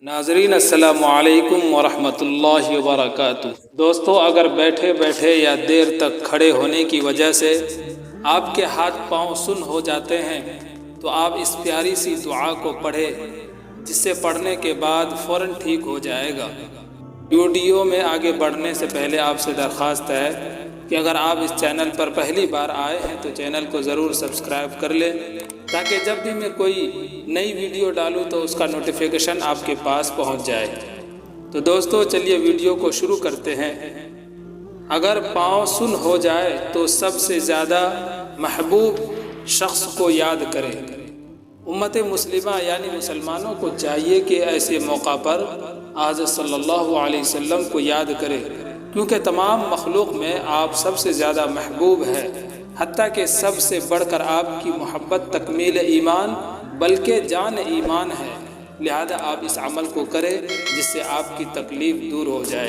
ناظرین السلام علیکم ورحمۃ اللہ وبرکاتہ۔ دوستو، اگر بیٹھے بیٹھے یا دیر تک کھڑے ہونے کی وجہ سے آپ کے ہاتھ پاؤں سن ہو جاتے ہیں تو آپ اس پیاری سی دعا کو پڑھیں، جس سے پڑھنے کے بعد فوراً ٹھیک ہو جائے گا۔ ویڈیو میں آگے بڑھنے سے پہلے آپ سے درخواست ہے کہ اگر آپ اس چینل پر پہلی بار آئے ہیں تو چینل کو ضرور سبسکرائب کر لیں، تاکہ جب بھی میں کوئی نئی ویڈیو ڈالوں تو اس کا نوٹیفیکیشن آپ کے پاس پہنچ جائے۔ تو دوستو چلیے ویڈیو کو شروع کرتے ہیں۔ اگر پاؤں سن ہو جائے تو سب سے زیادہ محبوب شخص کو یاد کریں۔ امت مسلمہ یعنی مسلمانوں کو چاہیے کہ ایسے موقع پر حضرت صلی اللہ علیہ وسلم کو یاد کرے، کیونکہ تمام مخلوق میں آپ سب سے زیادہ محبوب ہے، حتیٰ کہ سب سے بڑھ کر آپ کی محبت تکمیل ایمان بلکہ جان ایمان ہے۔ لہذا آپ اس عمل کو کریں جس سے آپ کی تکلیف دور ہو جائے۔